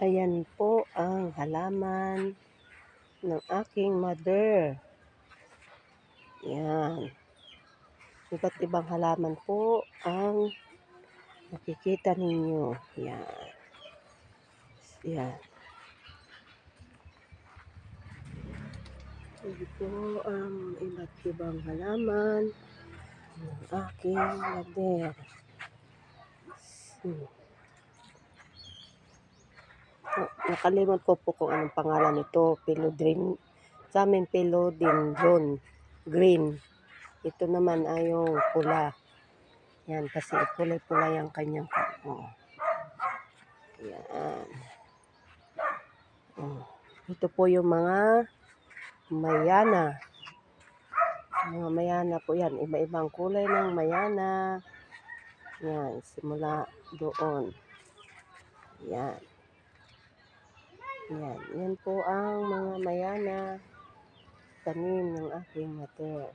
Ayan po ang halaman ng aking mother. Yan. Iba't ibang halaman po ang nakikita ninyo. Yan. Yan. Ito po ang iba't ibang halaman ng aking mother. Nakalimot ko po kung anong pangalan nito. Philodendron. Sa amin, philodendron. Green. Ito naman ay yung pula. Yan, kasi kulay-pula yung kanyang oh. Yan. Oh. Ito po yung mga mayana. Mga mayana po yan. Iba-ibang kulay ng mayana. Yan, simula doon. Yan. Yan. Yan po ang mga mayana. Tanim ng aking mother.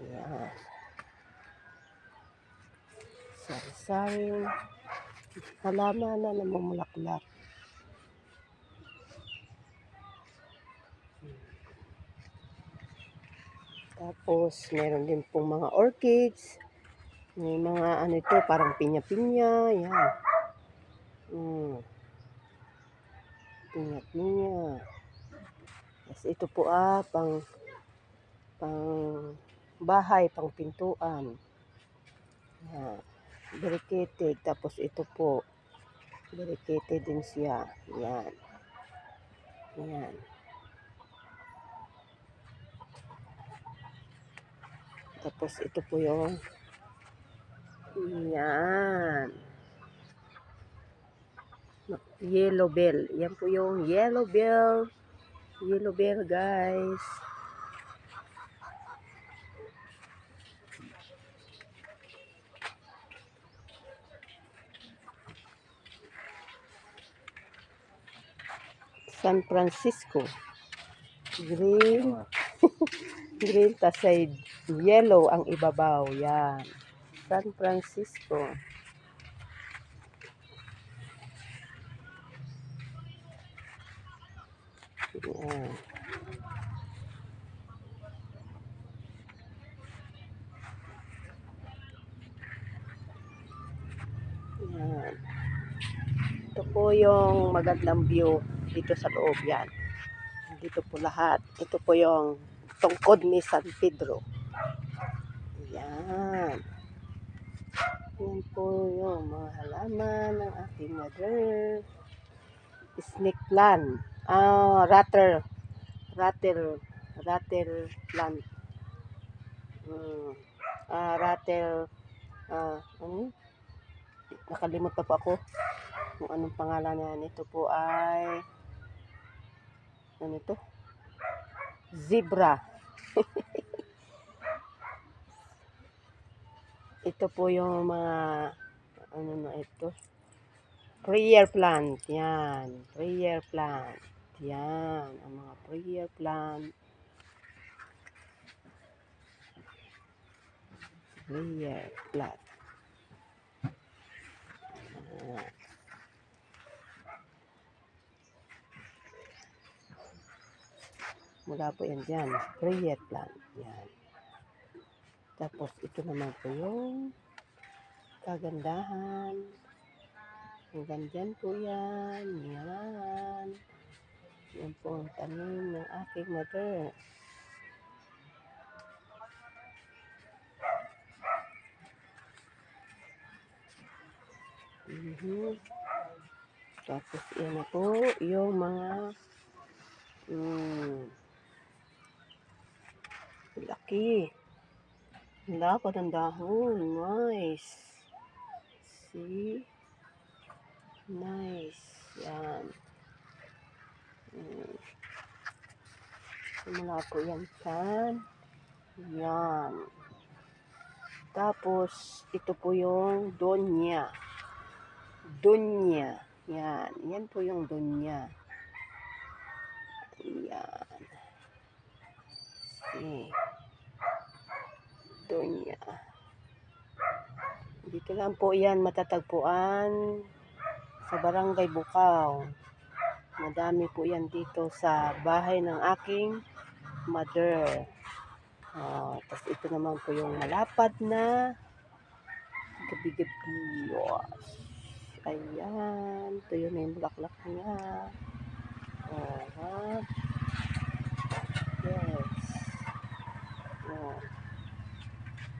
Yan. Sari-saring halaman na namumulaklak. Tapos, meron din pong mga orchids. May mga ano ito, parang pinya-pinya. Yan. Pinya-pinya. Yes, ito po pang bahay, pang pintuan. Yan. Dedicated. Tapos ito po, dedicated din siya. Yan. Yan. Tapos ito po yung yan. Yellow bell. Yan po yung yellow bell. Yellow bell, guys. San Francisco. Green. Green tasay yellow ang ibabaw. Yan. San Francisco. Yan. Yan. Ito po yung magandang view dito sa loob. Yan. Dito po lahat. Ito po yung tungkod ni San Pedro. Yan. Yan po yung mga halaman ng aking mother. Snake plant. Rattle plant. Rattle. Nakalimot pa po ako kung anong pangalan na. Ito po ay ano ito? Zebra. Ito po yung mga ano na ito? Prayer plant. Yan. Prayer plant. Yan. Ang mga prayer plant. Prayer plant. Mula po yan dyan. Prayer plant. Yan. Tapos ito naman po yung kagandahan. Hanggang dyan po yan. Yan. Yan po ang tanim ng aking mother. Tapos yan na po yung mga laki. Laki ng dahon. Nice. See? Nice. Yan. Simula po yan dyan. Yan. Tapos, ito po yung donya. Donya. Yan. Yan po yung donya. Yan. See. Donya. Dito lang po yan matatagpuan sa Barangay Bukaw. Madami po yan dito sa bahay ng aking mother. Tapos ito naman po yung malapad na gabi-gabi. Ayan. Ito yun yung bulaklak niya. Ha? Yes.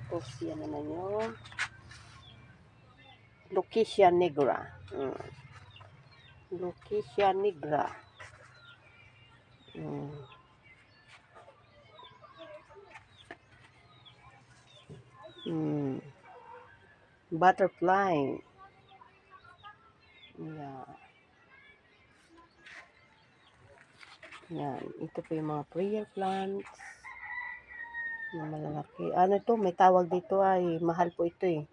Tapos yan naman yung Lucia Negra. Lucia Negra. Butterfly. Yeah. Yan. Ito po yung mga prayer plants na malalaki. Ano to? May tawag dito ay mahal po ito eh.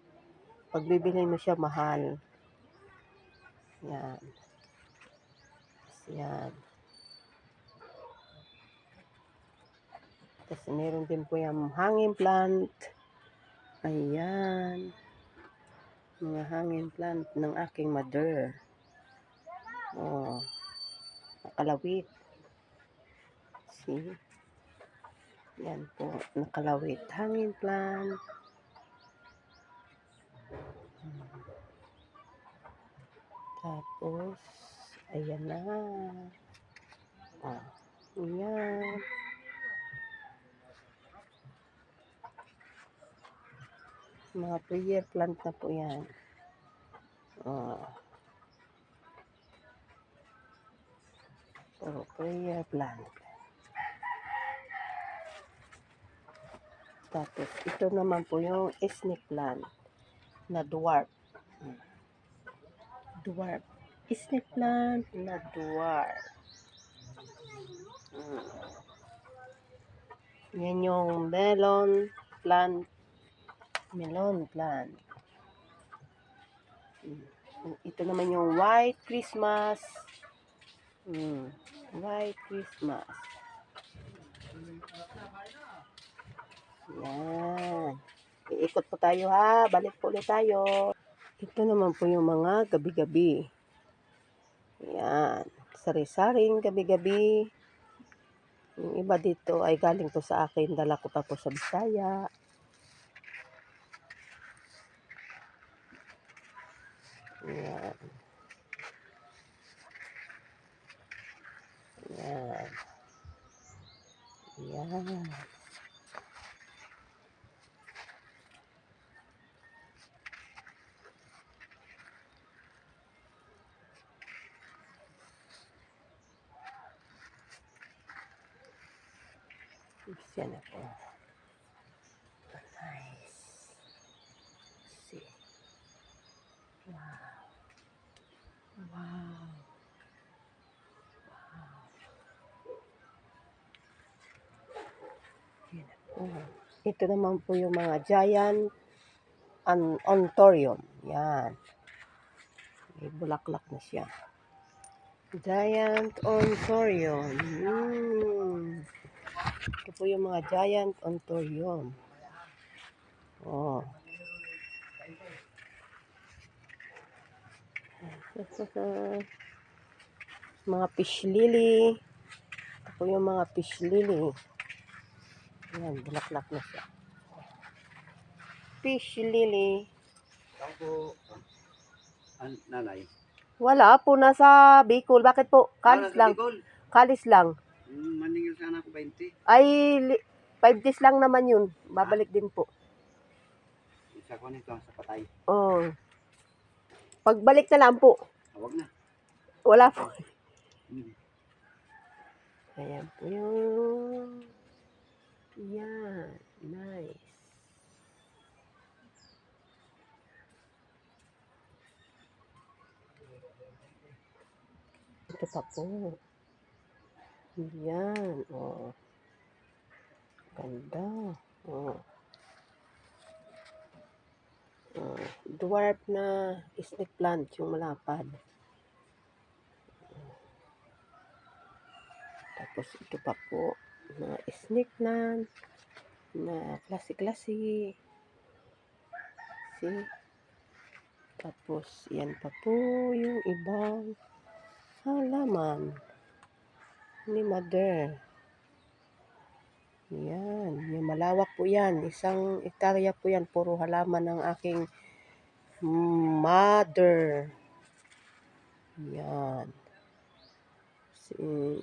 Pag bibili mo siya, mahal. Yan. Yan. Tapos meron din po yung hanging plant. Ayan. Mga hanging plant ng aking mother. Nakalawit. See? Yan po. Nakalawit. Hanging plant. Tapos, ayan na. Ayan. Mga prayer plant na po yan. Prayer plant. Tapos, ito naman po yung snake plant na dwarf. Dwarf. Snake plant na dwarf. Yan yung melon plant. Melon plant. Ito naman yung white Christmas. White Christmas. Yan. Iikot po tayo ha. Balik po ulit tayo. Ito naman po yung mga gabi-gabi. Yan. Sari-saring gabi-gabi. Yung iba dito ay galing po sa akin. Dala ko pa po sa Bisaya. Yan. Yan. Yan. Yan ako. Nice. See. Wow. Wow. Ito naman po yung mga giant ontorium. Yan. May bulaklak na siya. Giant ontorium. Ito po yung mga giant ontorium. Mga fish lily. Ito po yung mga fish lily. Yan, bulaklak na siya. Fish lily. Saan po, nanay? Wala po, nasa Bicol. Bakit po? Kalis lang. Kalis lang. Maningil sana ako 20. Ay, 5 days lang naman yun. Babalik din po. Isa ko nito sa patay. Pagbalik na lang po. Huwag na. Wala po. Ayan po yung... Yan. Nice. Ito pa po. Yan. Ganda. Dwarf na snake plant yung malapad. Tapos ito pa po na snake plant na klase-klase. See? Tapos, yan pa po yung ibang halaman ni Mother. Yan, yung malawak po yan. 1 hektarya po yan. Puro halaman ng aking mother. Yan.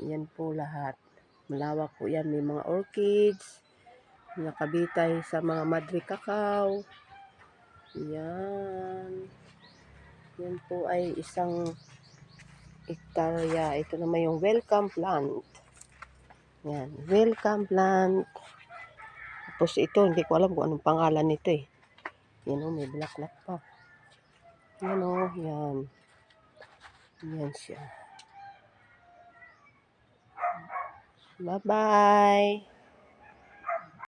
Yan po lahat. Malawak po yan. May mga orchids. Nakabitay sa mga madre cacao. Yan. Yan po ay 1 hektarya. Ito naman yung welcome plant. Yan. Welcome plant. Tapos ito, hindi ko alam kung anong pangalan nito eh. Yan o, may bulaklak pa. Yan o, yan. Yan siya. Bye-bye.